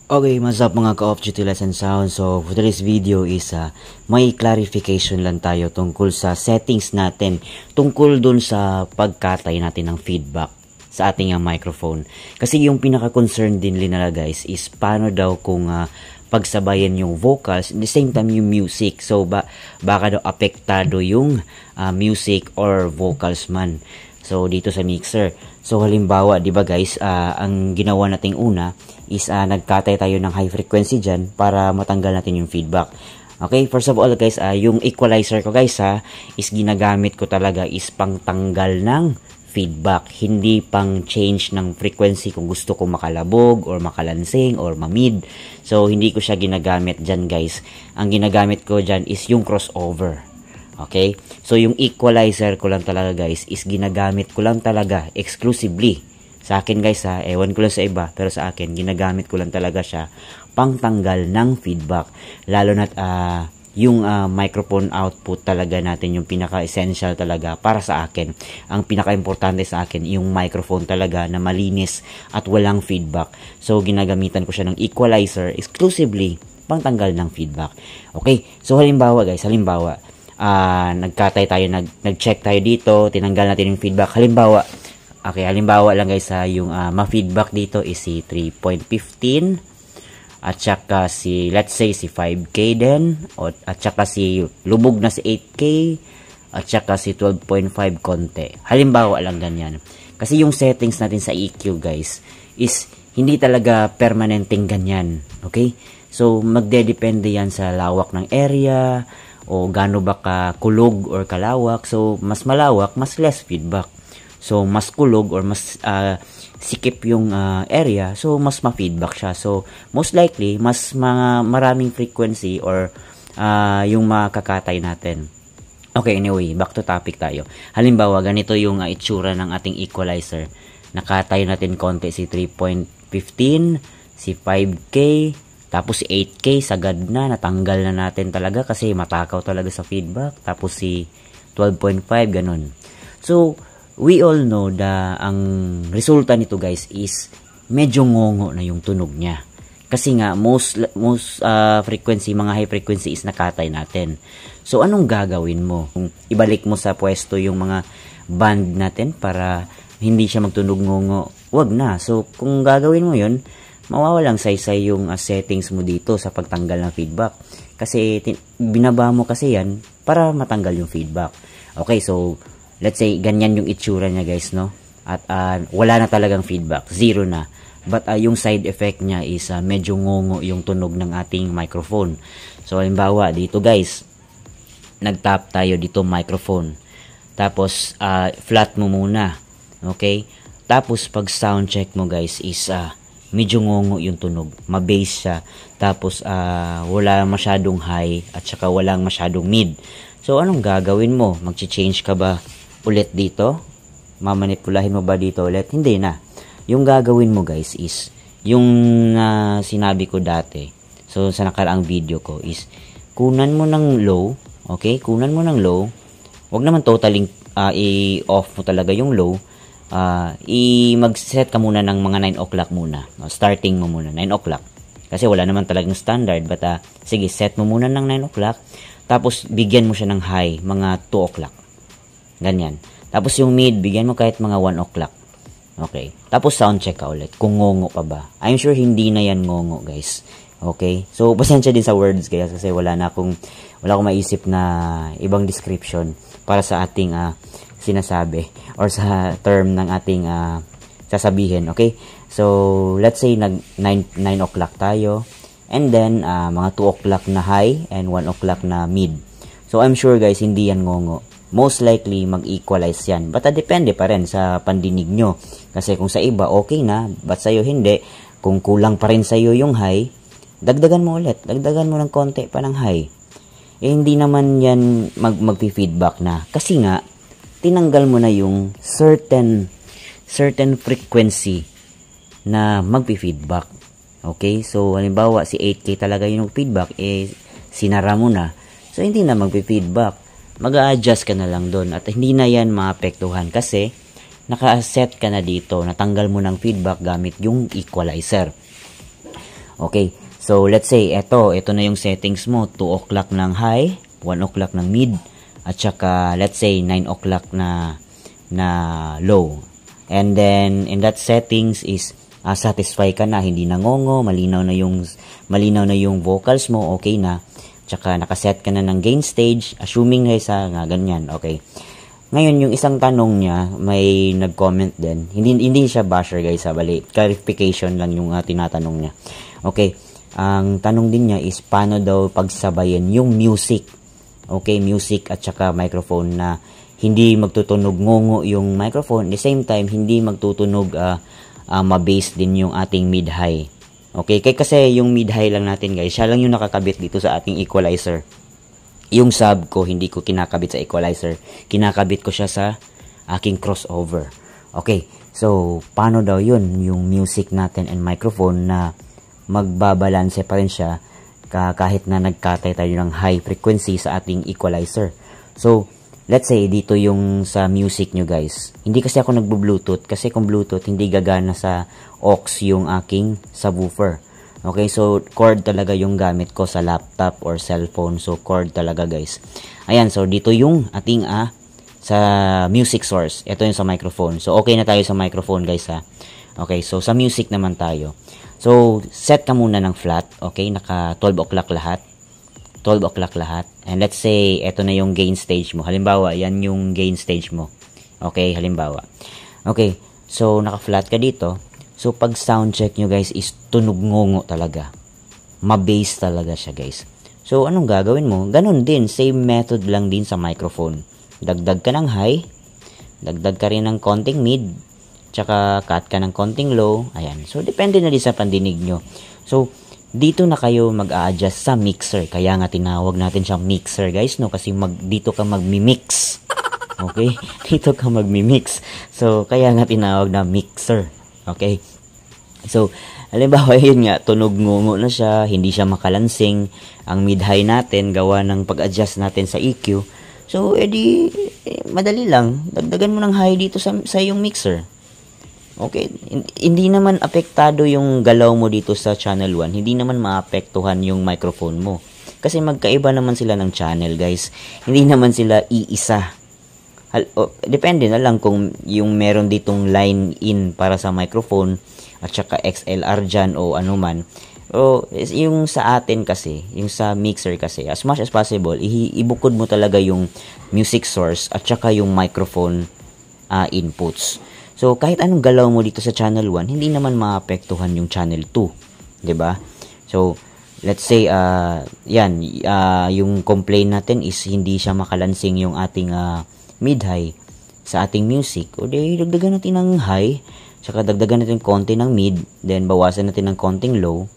Okay, what's up mga ka-off duty lesson sound. So, for today's video is may clarification lang tayo tungkol sa settings natin, tungkol dun sa pagkatay natin ng feedback sa ating microphone. Kasi yung pinaka-concern din nila guys is paano daw kung pagsabayan yung vocals at the same time yung music. So, baka daw apektado yung music or vocals man. So, dito sa mixer. So, halimbawa, di ba guys, ang ginawa nating una is nagkatay tayo ng high frequency dyan para matanggal natin yung feedback. Okay, first of all guys, yung equalizer ko guys is ginagamit ko talaga is pangtanggal ng feedback. Hindi pang change ng frequency kung gusto ko makalabog or makalansing or mamid. So, hindi ko siya ginagamit dyan guys. Ang ginagamit ko dyan is yung crossover. Okay? So, yung equalizer ko lang talaga guys is ginagamit ko lang talaga exclusively. Sa akin guys ewan ko lang sa iba, pero sa akin ginagamit ko lang talaga siya pangtanggal ng feedback. Lalo na yung microphone output talaga natin yung pinaka-essential talaga para sa akin. Ang pinaka-importante sa akin yung microphone talaga na malinis at walang feedback. So ginagamitan ko siya ng equalizer exclusively pangtanggal ng feedback. Okay, so halimbawa guys, nagkatay tayo, nag-check tayo dito, tinanggal natin yung feedback. Halimbawa lang guys yung ma-feedback dito is si 3.15 at saka si, let's say si 5K din, at saka si lubog na si 8K at saka si 12.5 konti. Halimbawa lang ganyan. Kasi yung settings natin sa EQ guys is hindi talaga permanenteng ganyan. Okay? So magdedepende yan sa lawak ng area o gaano ba kulog or kalawak. So mas malawak, mas less feedback. So, mas kulog or mas sikip yung area, so mas ma-feedback siya. So, most likely, mas maraming frequency or yung makakatay natin. Okay, anyway, back to topic tayo. Halimbawa, ganito yung itsura ng ating equalizer. Nakatay natin konti si 3.15, si 5K, tapos si 8K, sagad na, natanggal na natin talaga kasi matakaw talaga sa feedback. Tapos si 12.5, ganun. So, we all know na ang resulta nito guys is medyo ngongo na yung tunog niya. Kasi nga most frequency, mga high frequency is nakatay natin. So anong gagawin mo? Kung ibalik mo sa pwesto yung mga band natin para hindi siya magtunog ngongo, wag na. So kung gagawin mo yun, mawawalang saysay yung settings mo dito sa pagtanggal ng feedback. Kasi binaba mo kasi yan para matanggal yung feedback. Okay, so let's say, ganyan yung itsura niya guys, no? At wala na talagang feedback. Zero na. But yung side effect niya is medyo ngongo yung tunog ng ating microphone. So, halimbawa, dito guys, nag-tap tayo dito microphone. Tapos, flat mo muna. Okay? Tapos, pag sound check mo guys is medyo ngongo yung tunog. Ma-bass siya. Tapos, wala masyadong high at saka walang masyadong mid. So, anong gagawin mo? Mag-change ka ba ulit dito? Mamanipulahin mo ba dito ulit? Hindi na. Yung gagawin mo guys is yung sinabi ko dati. So sa nakaraang video ko is kunan mo ng low. Okay? Kunan mo ng low. Huwag naman totally i-off mo talaga yung low. Mag-set ka muna ng mga 9 o'clock muna. Starting mo muna 9 o'clock. Kasi wala naman talagang standard. But sige, set mo muna ng 9 o'clock. Tapos bigyan mo siya ng high, mga 2 o'clock. Ganyan. Tapos yung mid, bigyan mo kahit mga 1 o'clock. Okay. Tapos sound check ka ulit. Kung ngongo pa ba. I'm sure hindi na yan ngongo, guys. Okay. So, pasensya din sa words, guys. Kasi wala akong maisip na ibang description para sa ating sinasabi. Or sa term ng ating sasabihin. Okay. So, let's say 9 o'clock tayo. And then, mga 2 o'clock na high and 1 o'clock na mid. So, I'm sure, guys, hindi yan ngongo. Most likely, mag-equalize yan. But depende pa rin sa pandinig nyo. Kasi kung sa iba, okay na. But sa'yo, hindi. Kung kulang pa rin sa'yo yung high, dagdagan mo ulit. Dagdagan mo ng konti pa ng high. Hindi naman yan mag-feedback na. Kasi nga, tinanggal mo na yung certain frequency na mag-feedback. Okay? So, halimbawa, si 8K talaga yung feedback, sinara mo na. So, hindi na mag-feedback. Mag-a-adjust ka na lang doon at hindi na yan maapektuhan kasi naka-set ka na dito, natanggal mo ng feedback gamit yung equalizer. Okay, so let's say, ito na yung settings mo. 2 o'clock ng high, 1 o'clock ng mid, at saka let's say 9 o'clock na low. And then, in that settings is, satisfy ka na, hindi nangongo, malinaw na yung vocals mo, okay na. Tsaka nakaset ka na ng gain stage, assuming guys nga ganyan, okay. Ngayon, yung isang tanong niya, may nag-comment din. Hindi siya basher guys, bali. Clarification lang yung tinatanong niya. Okay, ang tanong din niya is, paano daw pagsabayan yung music? Okay, music at saka microphone na hindi magtutunog ngongo yung microphone. At the same time, hindi magtutunog ma-bass din yung ating mid-high. Okay, kasi yung mid-high lang natin guys, siya lang yung nakakabit dito sa ating equalizer. Yung sub ko, hindi ko kinakabit sa equalizer. Kinakabit ko siya sa aking crossover. Okay, so paano daw yun? Yung music natin and microphone na magbabalanse pa rin siya kahit na nagkatay tayo ng high frequency sa ating equalizer. So, let's say, dito yung sa music nyo guys. Hindi kasi ako nagbo-bluetooth. Kasi kung bluetooth, hindi gagana sa aux yung aking subwoofer. Okay, so cord talaga yung gamit ko sa laptop or cellphone. So cord talaga guys. Ayan, so dito yung ating sa music source. Ito yung sa microphone. So okay na tayo sa microphone guys ha. Okay, so sa music naman tayo. So set ka muna ng flat. Okay, naka 12 o'clock lahat. 12 o'clock lahat. And let's say, ito na yung gain stage mo. Halimbawa, yan yung gain stage mo. Okay, halimbawa. Okay, so naka-flat ka dito. So, pag sound check nyo guys is tunog ngongo talaga. Ma-bass talaga siya guys. So, anong gagawin mo? Ganun din. Same method lang din sa microphone. Dagdag ka ng high. Dagdag ka rin ng konting mid. Tsaka cut ka ng konting low. Ayan. So, depende na din sa pandinig nyo. So, dito na kayo mag-a-adjust sa mixer. Kaya nga tinawag natin siyang mixer guys. No? Kasi dito ka mag-mix. Okay? Dito ka mag-mix. So, kaya nga tinawag na mixer. Okay? So, halimbawa yun nga, tunog ngungo na siya, hindi siya makalansing. Ang mid-high natin, gawa ng pag-adjust natin sa EQ. So, madali lang. Dagdagan mo ng high dito sa iyong mixer. Okay? Hindi naman apektado yung galaw mo dito sa channel 1. Hindi naman maapektuhan yung microphone mo. Kasi magkaiba naman sila ng channel, guys. Hindi naman sila iisa. Depende na lang kung yung meron ditong line in para sa microphone at saka XLR dyan o ano man. O yung sa atin kasi, yung sa mixer kasi, as much as possible, ibukod mo talaga yung music source at saka yung microphone inputs. So kahit anong galaw mo dito sa channel 1, hindi naman maapektuhan yung channel 2, 'di ba? So let's say yung complaint natin is hindi siya makalansing yung ating mid-high sa ating music, o di dagdagan natin ng high, saka dagdagan natin konti ng mid, then bawasan natin ng konting low,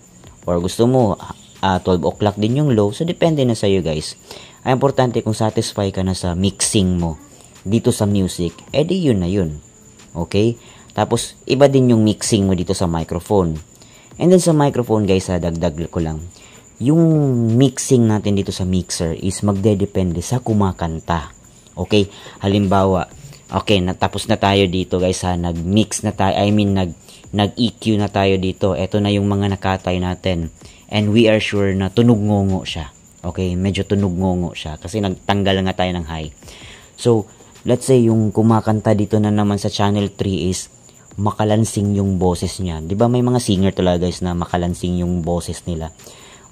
or gusto mo 12 o'clock din yung low. So depende na sa iyo guys. Ang importante kung satisfy ka na sa mixing mo dito sa music, edi yun na yun. Okay? Tapos iba din yung mixing mo dito sa microphone. And then sa microphone guys, dagdag ko lang, yung mixing natin dito sa mixer is magdedepende sa kumakanta. Okay, halimbawa, okay, natapos na tayo dito guys nag-mix na tayo, nag-EQ na tayo dito. Ito na yung mga nakatay natin. And we are sure na tunog ngongo siya. Okay, medyo tunog ngongo siya kasi nagtanggal nga tayo ng high. So, let's say yung kumakanta dito na naman sa channel 3 is makalansing yung boses niya. 'Di ba may mga singer talaga guys na makalansing yung boses nila.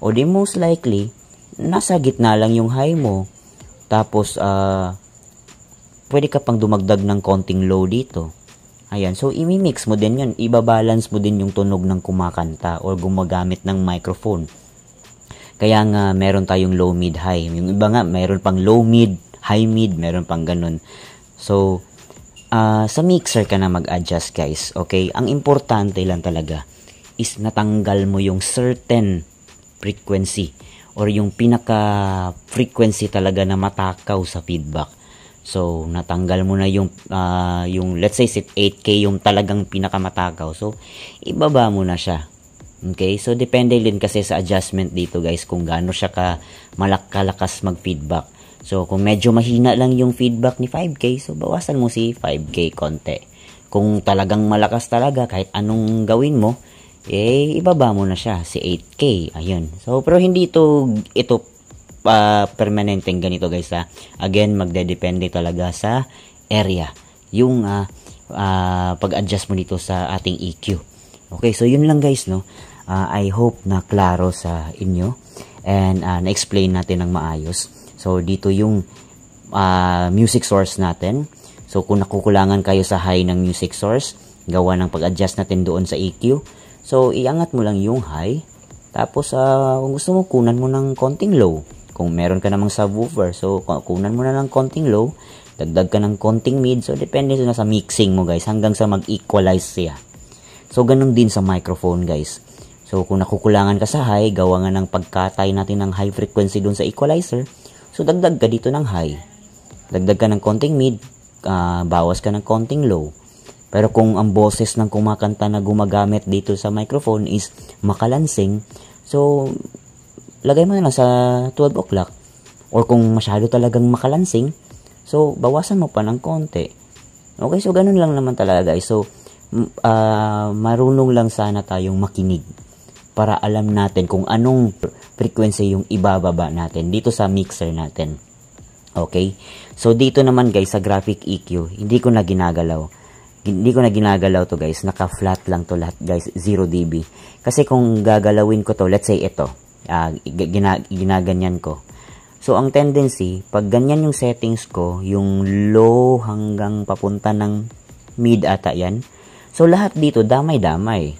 O di most likely, nasa gitna lang yung high mo. Tapos, pwede ka pang dumagdag ng konting low dito. Ayan, so imi-mix mo din yun. Ibabalance mo din yung tunog ng kumakanta or gumagamit ng microphone. Kaya nga, meron tayong low, mid, high. Yung iba nga, meron pang low, mid, high, mid, meron pang ganun. So, sa mixer ka na mag-adjust guys. Okay? Ang importante lang talaga is natanggal mo yung certain frequency or yung pinaka-frequency talaga na matakaw sa feedback. So, natanggal mo na yung let's say 8K yung talagang pinakamatakaw. So, ibaba mo na siya. Okay? So, depende din kasi sa adjustment dito guys kung gaano siya kalakas mag-feedback. So, kung medyo mahina lang yung feedback ni 5K, so bawasan mo si 5K konti. Kung talagang malakas talaga, kahit anong gawin mo, ibaba mo na siya, si 8K. Ayun. So, pero hindi ito permanenteng ganito guys ha. Again, magdedepende talaga sa area. Yung pag-adjust mo dito sa ating EQ. Okay, so yun lang guys, no. I hope na klaro sa inyo and na-explain natin ng maayos. So, dito yung music source natin. So, kung nakukulangan kayo sa high ng music source, gawa ng pag-adjust natin doon sa EQ. So, iangat mo lang yung high. Tapos, kung gusto mo, kunan mo ng konting low. Kung meron ka namang subwoofer, so, kunan mo na ng konting low. Dagdag ka ng konting mid. So, depende na sa mixing mo, guys. Hanggang sa mag-equalize siya. So, ganun din sa microphone, guys. So, kung nakukulangan ka sa high, gawa nga ng pagkatay natin ng high frequency dun sa equalizer. So, dagdag ka dito ng high. Dagdag ka ng konting mid. Bawas ka ng konting low. Pero kung ang boses ng kumakanta na gumagamit dito sa microphone is makalansing, so, lagay mo na lang sa 12 o'clock. Or kung masyado talagang makalansing, so, bawasan mo pa ng konti. Okay, so, ganun lang naman talaga guys. So, marunong lang sana tayong makinig para alam natin kung anong frequency yung ibababa natin dito sa mixer natin. Okay? So, dito naman guys, sa graphic EQ, hindi ko na ginagalaw. Hindi ko na ginagalaw to guys. Naka-flat lang to lahat guys. 0 dB. Kasi kung gagalawin ko to, let's say ito. Ginaganyan ko. So, ang tendency, pag ganyan yung settings ko, yung low hanggang papunta ng mid ata yan. So, lahat dito, damay-damay.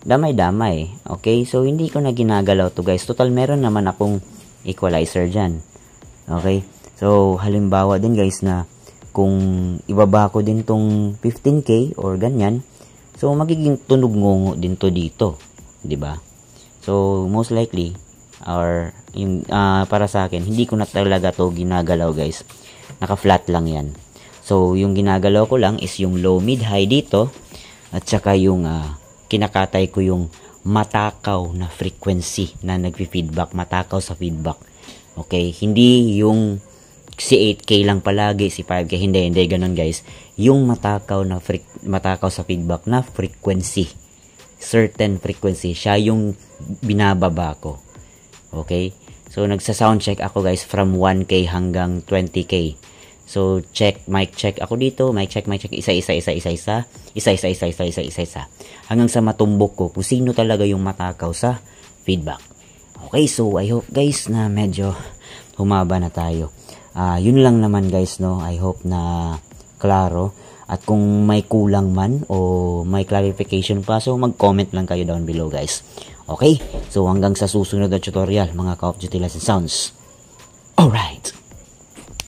Damay-damay. Okay? So, hindi ko na ginagalaw to guys. Total, meron naman akong equalizer dyan. Okay? So, halimbawa din guys na kung ibaba ko din tong 15K or ganyan, so magiging tunog ngongo din to dito, 'di ba? So most likely or yung para sa akin, hindi ko na talaga to ginagalaw, guys. Naka-flat lang 'yan. So yung ginagalaw ko lang is yung low, mid, high dito at saka yung kinakatay ko yung matakaw na frequency na nagfi-feedback, matakaw sa feedback. Okay, hindi yung si 8K lang palagi, si 5K, hindi ganun guys. Yung matakaw sa feedback na frequency, certain frequency, siya yung binababa ko. Okay? So, nagsa-sound check ako guys from 1K hanggang 20K. So, mic check ako dito, mic check, isa-isa. Hanggang sa matumbok ko kung sino talaga yung matakaw sa feedback. Okay, so I hope guys na medyo humaba na tayo. Yun lang naman guys, no. I hope na klaro. At kung may kulang man o may clarification pa, so mag-comment lang kayo down below guys. Okay? So hanggang sa susunod na tutorial, mga Call of Duty Lesson Sounds. Alright!